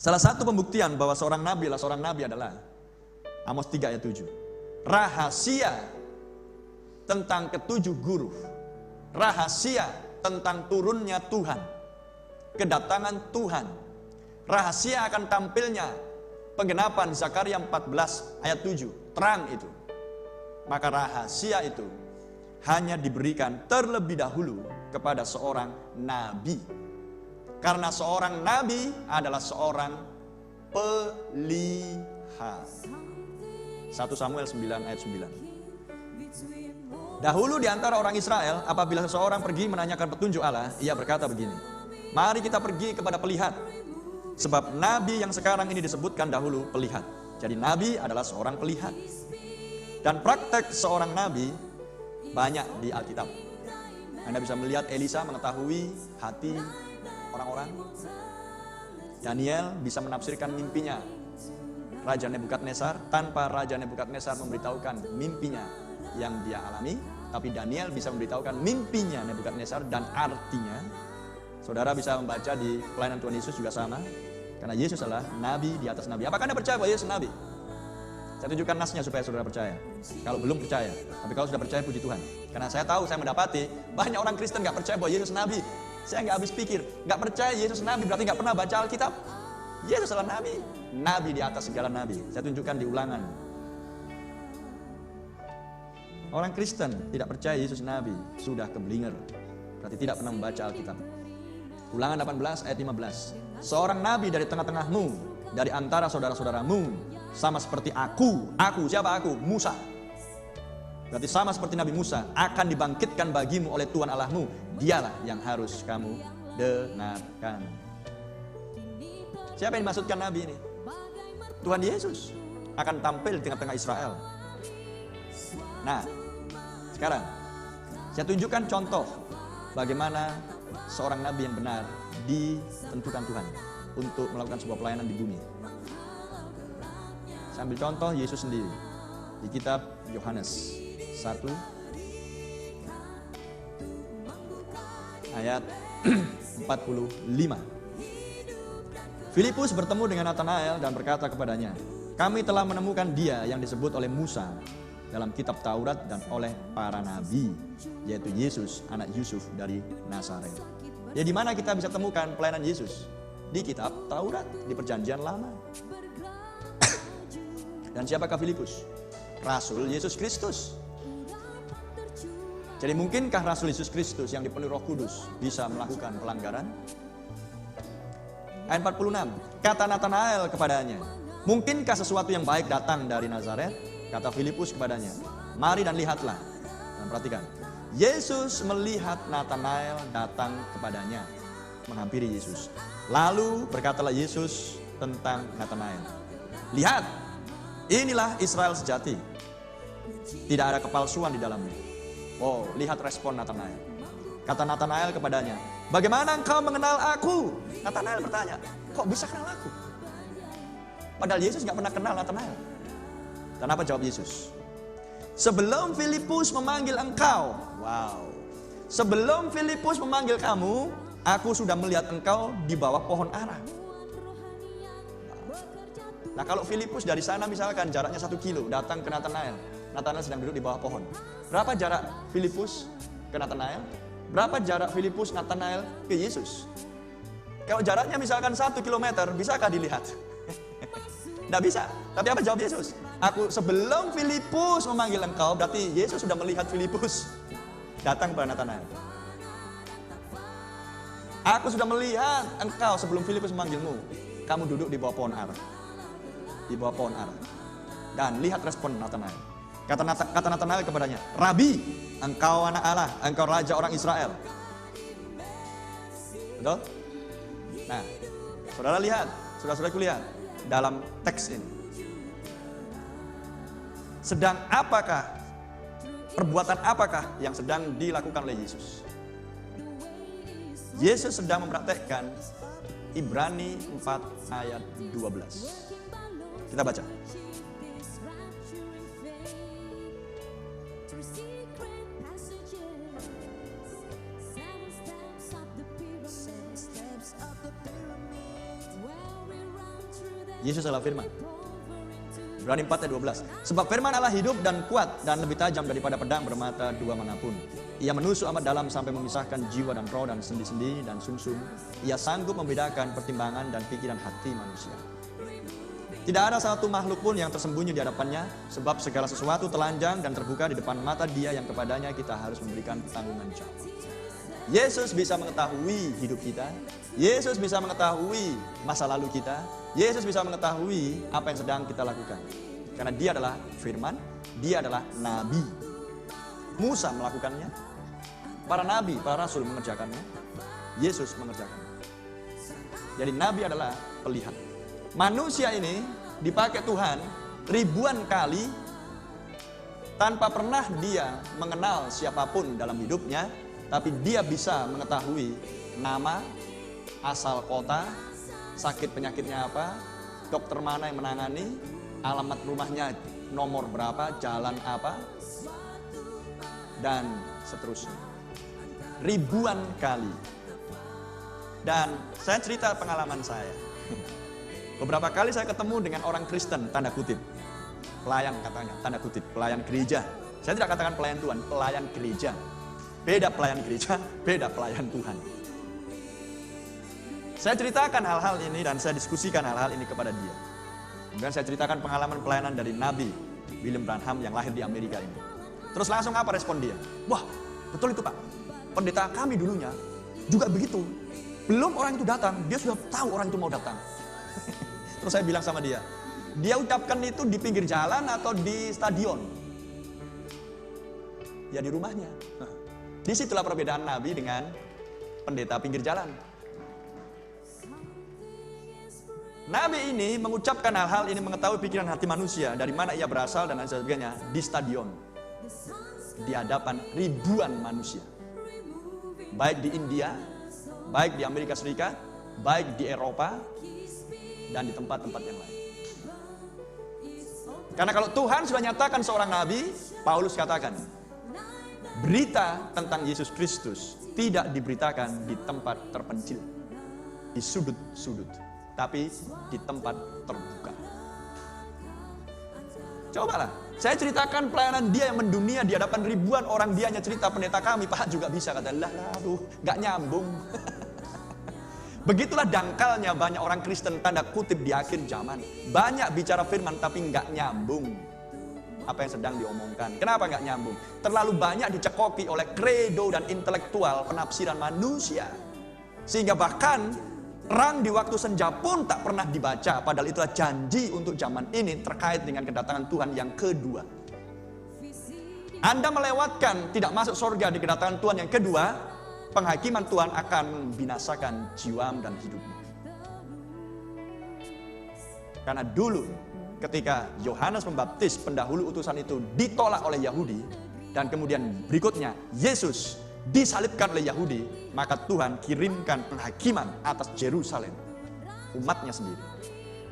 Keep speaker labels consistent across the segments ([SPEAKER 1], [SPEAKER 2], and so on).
[SPEAKER 1] Salah satu pembuktian bahwa seorang nabi adalah Amos 3 ayat 7. Rahasia tentang ketujuh guru, rahasia tentang turunnya Tuhan, kedatangan Tuhan, rahasia akan tampilnya penggenapan Zakaria 14 ayat 7, terang itu. Maka rahasia itu hanya diberikan terlebih dahulu kepada seorang nabi. Karena seorang nabi adalah seorang pelihara. 1 Samuel 9 ayat 9. Dahulu di antara orang Israel, apabila seseorang pergi menanyakan petunjuk Allah, ia berkata begini, mari kita pergi kepada pelihat. Sebab nabi yang sekarang ini disebutkan dahulu pelihat. Jadi nabi adalah seorang pelihat. Dan praktek seorang nabi banyak di Alkitab. Anda bisa melihat Elisa mengetahui hati orang-orang. Daniel bisa menafsirkan mimpinya Raja Nebukadnezar tanpa Raja Nebukadnezar memberitahukan mimpinya yang dia alami, tapi Daniel bisa memberitahukan mimpinya Nebukadnezar dan artinya. Saudara bisa membaca di pelayanan Tuhan Yesus juga sama, karena Yesus adalah nabi di atas nabi. Apakah Anda percaya bahwa Yesus nabi? Saya tunjukkan nasnya supaya saudara percaya. Kalau belum percaya, tapi kalau sudah percaya puji Tuhan. Karena saya tahu, saya mendapati banyak orang Kristen gak percaya bahwa Yesus nabi. Saya gak habis pikir, gak percaya Yesus nabi berarti gak pernah baca Alkitab. Yesus adalah nabi, nabi di atas segala nabi. Saya tunjukkan di Ulangan. Orang Kristen tidak percaya Yesus nabi, sudah keblinger, berarti tidak pernah membaca Alkitab. Ulangan 18 ayat 15. Seorang nabi dari tengah-tengahmu, dari antara saudara-saudaramu, sama seperti aku. Siapa aku? Musa. Berarti sama seperti Nabi Musa, akan dibangkitkan bagimu oleh Tuhan Allahmu. Dialah yang harus kamu dengarkan. Siapa yang dimaksudkan nabi ini? Tuhan Yesus akan tampil di tengah-tengah Israel. Nah, sekarang saya tunjukkan contoh bagaimana seorang nabi yang benar ditentukan Tuhan untuk melakukan sebuah pelayanan di bumi. Saya ambil contoh Yesus sendiri di kitab Yohanes 1 ayat 45. Filipus bertemu dengan Natanael dan berkata kepadanya, kami telah menemukan dia yang disebut oleh Musa dalam kitab Taurat dan oleh para nabi, yaitu Yesus anak Yusuf dari Nazaret. Ya, di mana kita bisa temukan pelayanan Yesus? Di kitab Taurat, di perjanjian lama. Dan siapakah Filipus? Rasul Yesus Kristus. Jadi mungkinkah Rasul Yesus Kristus yang dipenuhi Roh Kudus bisa melakukan pelanggaran? Ayat 46, kata Natanael kepadanya, mungkinkah sesuatu yang baik datang dari Nazaret? Kata Filipus kepadanya, mari dan lihatlah. Dan perhatikan, Yesus melihat Natanael datang kepadanya, menghampiri Yesus. Lalu berkatalah Yesus tentang Natanael, lihat, inilah Israel sejati, tidak ada kepalsuan di dalamnya. Oh, lihat respon Natanael. Kata Natanael kepadanya, bagaimana engkau mengenal aku? Natanael bertanya, kok bisa kenal aku? Padahal Yesus gak pernah kenal Natanael. Dan apa jawab Yesus? Sebelum Filipus memanggil engkau, sebelum Filipus memanggil kamu, aku sudah melihat engkau di bawah pohon ara. Nah, kalau Filipus dari sana misalkan jaraknya 1 kilo datang ke Natanael. Natanael sedang duduk di bawah pohon. Berapa jarak Filipus ke Natanael? Berapa jarak Filipus Natanael ke Yesus? Kalau jaraknya misalkan 1 kilometer, bisakah dilihat? Tidak bisa. Tapi apa jawab Yesus? Aku sebelum Filipus memanggil engkau, berarti Yesus sudah melihat Filipus datang kepada Natanael. Aku sudah melihat engkau sebelum Filipus memanggilmu. Kamu duduk di bawah pohon ara. Di bawah pohon ara. Dan lihat respon Natanael. Kata Natanael kepadanya, Rabi, engkau anak Allah, engkau raja orang Israel. Betul? Nah, saudara lihat, saudara-saudaraku lihat dalam teks ini. Sedang apakah, perbuatan apakah yang sedang dilakukan oleh Yesus? Yesus sedang mempraktekkan Ibrani 4 ayat 12. Kita baca. Yesus adalah firman. Ibrani 4 ayat 12. Sebab firman Allah hidup dan kuat dan lebih tajam daripada pedang bermata dua manapun. Ia menusuk amat dalam sampai memisahkan jiwa dan roh dan sendi-sendi dan sumsum. Ia sanggup membedakan pertimbangan dan pikiran hati manusia. Tidak ada satu makhluk pun yang tersembunyi di hadapannya, sebab segala sesuatu telanjang dan terbuka di depan mata Dia yang kepadanya kita harus memberikan pertanggungan jawab. Yesus bisa mengetahui hidup kita. Yesus bisa mengetahui masa lalu kita. Yesus bisa mengetahui apa yang sedang kita lakukan. Karena Dia adalah firman, Dia adalah nabi. Musa melakukannya, para nabi, para rasul mengerjakannya, Yesus mengerjakannya. Jadi nabi adalah pelihat. Manusia ini dipakai Tuhan ribuan kali tanpa pernah dia mengenal siapapun dalam hidupnya, tapi dia bisa mengetahui nama, asal kota, sakit penyakitnya apa, dokter mana yang menangani, alamat rumahnya nomor berapa, jalan apa, dan seterusnya. Ribuan kali. Dan saya cerita pengalaman saya. Beberapa kali saya ketemu dengan orang Kristen, tanda kutip. Pelayan katanya, tanda kutip, pelayan gereja. Saya tidak katakan pelayan Tuhan, pelayan gereja. Beda pelayan gereja, beda pelayan Tuhan. Saya ceritakan hal-hal ini dan saya diskusikan hal-hal ini kepada dia. Kemudian saya ceritakan pengalaman pelayanan dari Nabi William Branham yang lahir di Amerika ini. Terus langsung apa respon dia? Wah, betul itu Pak. Pendeta kami dulunya juga begitu. Belum orang itu datang, dia sudah tahu orang itu mau datang. Terus saya bilang sama dia ucapkan itu di pinggir jalan atau di stadion? Ya di rumahnya. Disitulah perbedaan Nabi dengan pendeta pinggir jalan. Nabi ini mengucapkan hal-hal ini, mengetahui pikiran hati manusia, dari mana ia berasal dan lain sebagainya, di stadion. Di hadapan ribuan manusia. Baik di India, baik di Amerika Serikat, baik di Eropa, dan di tempat-tempat yang lain. Karena kalau Tuhan sudah nyatakan seorang nabi, Paulus katakan, berita tentang Yesus Kristus tidak diberitakan di tempat terpencil, di sudut-sudut, tapi di tempat terbuka. Cobalah, saya ceritakan pelayanan dia yang mendunia di hadapan ribuan orang, dia hanya cerita pendeta kami, Pak juga bisa, kata aduh, gak nyambung. Begitulah dangkalnya banyak orang Kristen tanda kutip di akhir zaman. Banyak bicara firman tapi nggak nyambung apa yang sedang diomongkan. Kenapa nggak nyambung? Terlalu banyak dicekoki oleh kredo dan intelektual penafsiran manusia. Sehingga bahkan perang di waktu senja pun tak pernah dibaca. Padahal itulah janji untuk zaman ini terkait dengan kedatangan Tuhan yang kedua. Anda melewatkan tidak masuk surga di kedatangan Tuhan yang kedua, penghakiman Tuhan akan membinasakan jiwamu dan hidupmu. Karena dulu ketika Yohanes Pembaptis, pendahulu utusan itu, ditolak oleh Yahudi, dan kemudian berikutnya Yesus disalibkan oleh Yahudi, maka Tuhan kirimkan penghakiman atas Yerusalem, umatnya sendiri.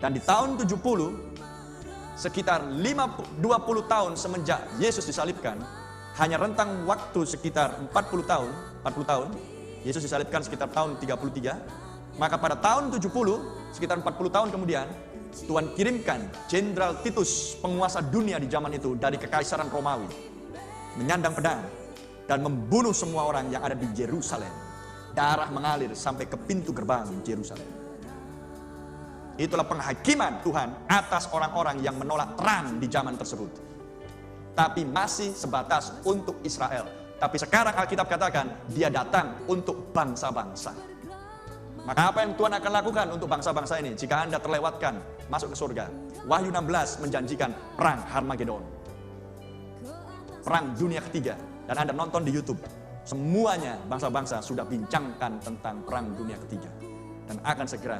[SPEAKER 1] Dan di tahun 70, sekitar 20 tahun semenjak Yesus disalibkan, hanya rentang waktu sekitar 40 tahun, Yesus disalibkan sekitar tahun 33, maka pada tahun 70, sekitar 40 tahun kemudian, Tuhan kirimkan Jenderal Titus, penguasa dunia di zaman itu, dari kekaisaran Romawi, menyandang pedang, dan membunuh semua orang yang ada di Yerusalem. Darah mengalir sampai ke pintu gerbang Yerusalem. Itulah penghakiman Tuhan atas orang-orang yang menolak terang di zaman tersebut. Tapi masih sebatas untuk Israel. Tapi sekarang Alkitab katakan, dia datang untuk bangsa-bangsa. Maka apa yang Tuhan akan lakukan untuk bangsa-bangsa ini jika Anda terlewatkan masuk ke surga? Wahyu 16 menjanjikan perang Harmagedon, perang dunia ketiga. Dan Anda nonton di YouTube, semuanya bangsa-bangsa sudah bincangkan tentang perang dunia ketiga, dan akan segera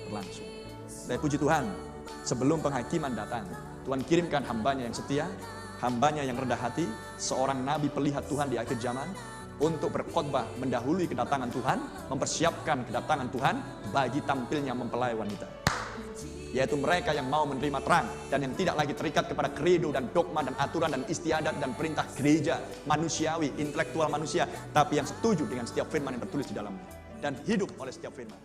[SPEAKER 1] berlangsung. Saya puji Tuhan, sebelum penghakiman datang, Tuhan kirimkan hambanya yang setia, hambanya yang rendah hati, seorang nabi pelihat Tuhan di akhir zaman, untuk berkhotbah mendahului kedatangan Tuhan, mempersiapkan kedatangan Tuhan bagi tampilnya mempelai wanita. Yaitu mereka yang mau menerima terang dan yang tidak lagi terikat kepada kredo dan dogma dan aturan dan istiadat dan perintah gereja manusiawi, intelektual manusia, tapi yang setuju dengan setiap firman yang tertulis di dalamnya dan hidup oleh setiap firman.